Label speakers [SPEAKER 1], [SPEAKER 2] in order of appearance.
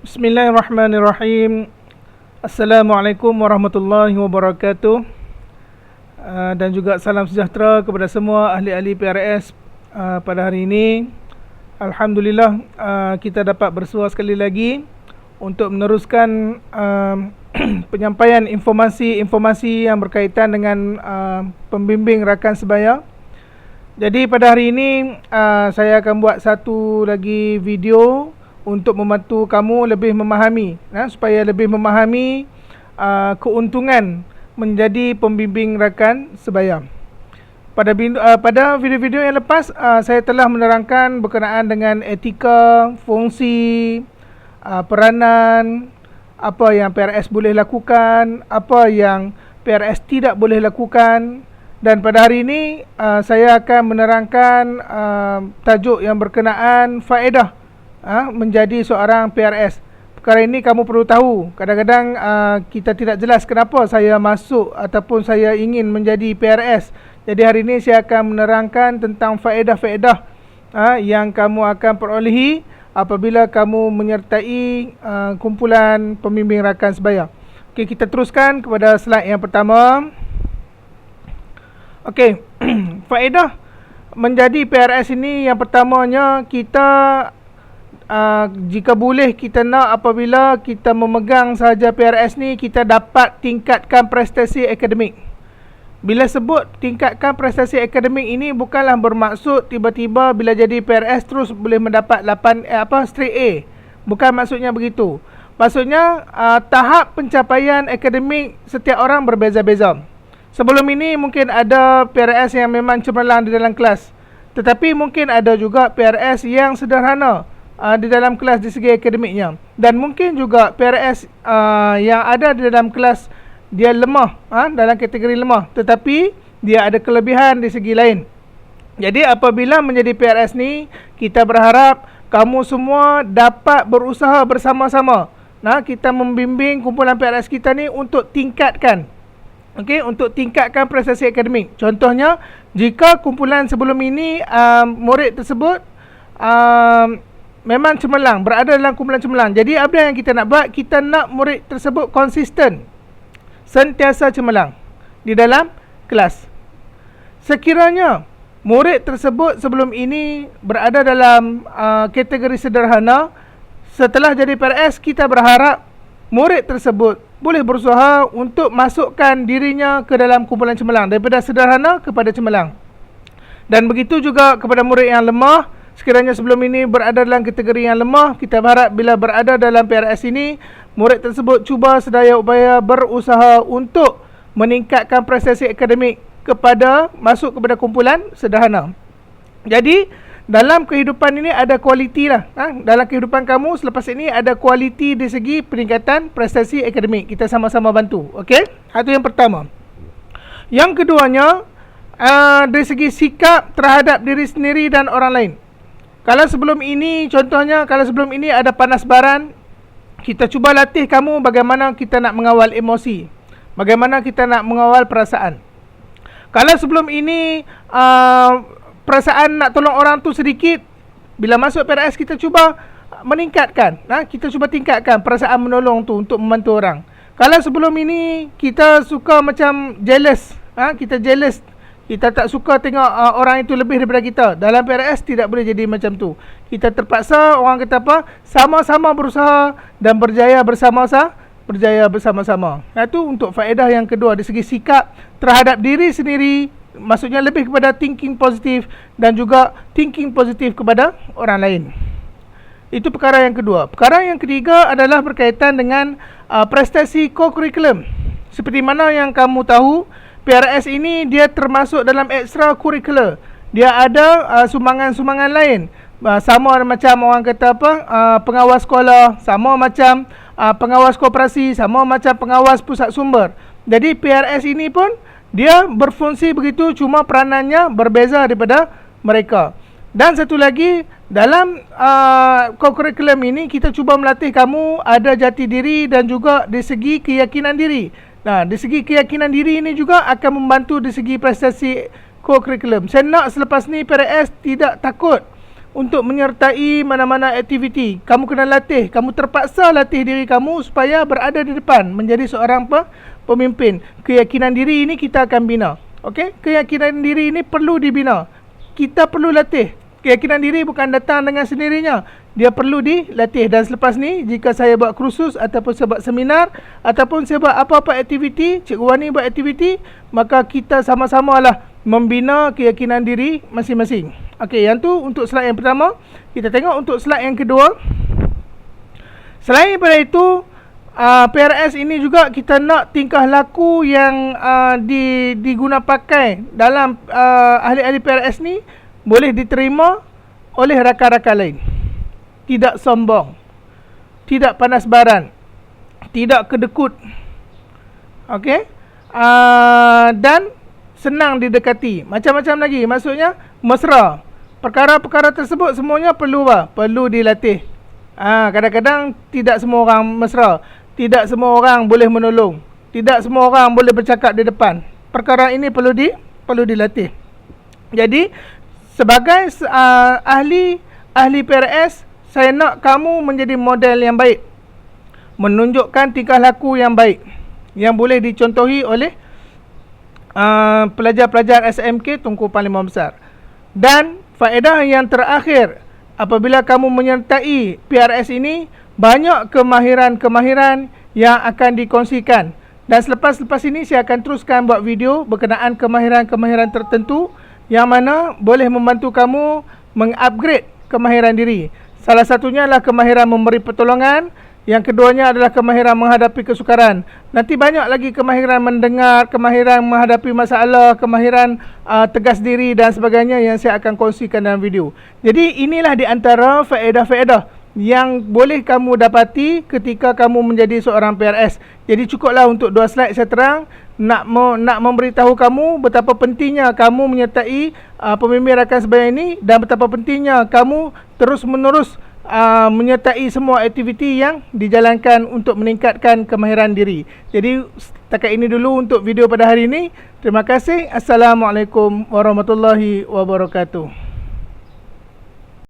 [SPEAKER 1] Bismillahirrahmanirrahim. Assalamualaikum warahmatullahi wabarakatuh. Dan juga salam sejahtera kepada semua ahli-ahli PRS pada hari ini. Alhamdulillah, kita dapat bersua sekali lagi untuk meneruskan penyampaian informasi-informasi yang berkaitan dengan pembimbing rakan sebaya. Jadi pada hari ini saya akan buat satu lagi video untuk membantu kamu lebih memahami, supaya lebih memahami keuntungan menjadi pembimbing rakan sebaya. Pada video-video yang lepas, saya telah menerangkan berkenaan dengan etika, fungsi, peranan, apa yang PRS boleh lakukan, apa yang PRS tidak boleh lakukan. Dan pada hari ini, saya akan menerangkan tajuk yang berkenaan faedah menjadi seorang PRS. Perkara ini kamu perlu tahu. Kadang-kadang kita tidak jelas kenapa saya masuk ataupun saya ingin menjadi PRS. Jadi hari ini saya akan menerangkan tentang faedah-faedah yang kamu akan perolehi apabila kamu menyertai kumpulan pembimbing rakan sebaya. Okey, kita teruskan kepada slide yang pertama. Okey, faedah menjadi PRS ini yang pertamanya, kita jika boleh kita nak apabila kita memegang sahaja PRS ni, kita dapat tingkatkan prestasi akademik. Bila sebut tingkatkan prestasi akademik ini, bukanlah bermaksud tiba-tiba bila jadi PRS terus boleh mendapat straight A. Bukan maksudnya begitu. Maksudnya tahap pencapaian akademik setiap orang berbeza-beza. Sebelum ini mungkin ada PRS yang memang cemerlang di dalam kelas, tetapi mungkin ada juga PRS yang sederhana di dalam kelas di segi akademiknya. Dan mungkin juga PRS yang ada di dalam kelas dia lemah, dalam kategori lemah, tetapi dia ada kelebihan di segi lain. Jadi apabila menjadi PRS ni, kita berharap kamu semua dapat berusaha bersama-sama. Kita membimbing kumpulan PRS kita ni untuk tingkatkan, untuk tingkatkan prestasi akademik. Contohnya, jika kumpulan sebelum ini murid tersebut memang cemerlang, berada dalam kumpulan cemerlang. Jadi apa yang kita nak buat? Kita nak murid tersebut konsisten, sentiasa cemerlang di dalam kelas. Sekiranya murid tersebut sebelum ini berada dalam kategori sederhana, setelah jadi PRS, kita berharap murid tersebut boleh berusaha untuk masukkan dirinya ke dalam kumpulan cemerlang, daripada sederhana kepada cemerlang. Dan begitu juga kepada murid yang lemah. Sekiranya sebelum ini berada dalam kategori yang lemah, kita berharap bila berada dalam PRS ini, murid tersebut cuba sedaya upaya berusaha untuk meningkatkan prestasi akademik masuk kepada kumpulan sederhana. Jadi dalam kehidupan ini ada kualiti lah. Dalam kehidupan kamu selepas ini ada kualiti di segi peningkatan prestasi akademik. Kita sama-sama bantu. Okey? Itu yang pertama. Yang keduanya, dari segi sikap terhadap diri sendiri dan orang lain. Kalau sebelum ini, contohnya kalau sebelum ini ada panas baran, kita cuba latih kamu bagaimana kita nak mengawal emosi, bagaimana kita nak mengawal perasaan. Kalau sebelum ini perasaan nak tolong orang tu sedikit, bila masuk PRS kita cuba meningkatkan, kita cuba tingkatkan perasaan menolong tu untuk membantu orang. Kalau sebelum ini kita suka macam jealous, kita jealous, kita tak suka tengok orang itu lebih daripada kita. Dalam PRS tidak boleh jadi macam tu. Kita terpaksa, orang kata apa, sama-sama berusaha dan berjaya bersama-sama. Itu untuk faedah yang kedua, dari segi sikap terhadap diri sendiri, maksudnya lebih kepada thinking positif dan juga thinking positif kepada orang lain. Itu perkara yang kedua. Perkara yang ketiga adalah berkaitan dengan prestasi co-curriculum. Seperti mana yang kamu tahu, PRS ini dia termasuk dalam extra curricular. Dia ada sumbangan-sumbangan lain. Sama macam orang kata apa, pengawas sekolah, sama macam pengawas koperasi, sama macam pengawas pusat sumber. Jadi PRS ini pun dia berfungsi begitu, cuma peranannya berbeza daripada mereka. Dan satu lagi, dalam co-curriculum ini kita cuba melatih kamu ada jati diri dan juga dari segi keyakinan diri. Dari segi keyakinan diri ini juga akan membantu dari segi prestasi co-curriculum. Saya nak selepas ni PRS tidak takut untuk menyertai mana-mana aktiviti. Kamu kena latih, kamu terpaksa latih diri kamu supaya berada di depan, menjadi seorang pemimpin. Keyakinan diri ini kita akan bina. Okey, keyakinan diri ini perlu dibina. Kita perlu latih. Keyakinan diri bukan datang dengan sendirinya. Dia perlu dilatih. Dan selepas ni, jika saya buat kursus ataupun saya buat seminar ataupun saya buat apa-apa aktiviti, Cikgu Wani buat aktiviti, maka kita sama-samalah membina keyakinan diri masing-masing. Okey, yang tu untuk slide yang pertama. Kita tengok untuk slide yang kedua. Selain daripada itu, PRS ini juga kita nak tingkah laku yang diguna pakai dalam ahli-ahli PRS ni boleh diterima oleh rakan-rakan lain. Tidak sombong, tidak panas baran, tidak kedekut. Okey, dan senang didekati. Macam-macam lagi, maksudnya mesra. Perkara-perkara tersebut semuanya perlu apa? Perlu dilatih. Kadang-kadang tidak semua orang mesra, tidak semua orang boleh menolong, tidak semua orang boleh bercakap di depan. Perkara ini perlu dilatih. Jadi sebagai ahli PRS, saya nak kamu menjadi model yang baik, menunjukkan tingkah laku yang baik, yang boleh dicontohi oleh pelajar-pelajar SMK Tunku Parlimen Besar. Dan faedah yang terakhir, apabila kamu menyertai PRS ini, banyak kemahiran-kemahiran yang akan dikongsikan. Dan selepas ini saya akan teruskan buat video berkenaan kemahiran-kemahiran tertentu yang mana boleh membantu kamu mengupgrade kemahiran diri. Salah satunya adalah kemahiran memberi pertolongan. Yang keduanya adalah kemahiran menghadapi kesukaran. Nanti banyak lagi kemahiran mendengar, kemahiran menghadapi masalah, kemahiran tegas diri dan sebagainya yang saya akan kongsikan dalam video. Jadi inilah di antara faedah-faedah yang boleh kamu dapati ketika kamu menjadi seorang PRS. Jadi cukuplah untuk 2 slide saya terang nak memberitahu kamu betapa pentingnya kamu menyertai pemimpin rakan sebaya ini dan betapa pentingnya kamu terus-menerus menyertai semua aktiviti yang dijalankan untuk meningkatkan kemahiran diri. Jadi setakat ini dulu untuk video pada hari ini. Terima kasih. Assalamualaikum warahmatullahi wabarakatuh.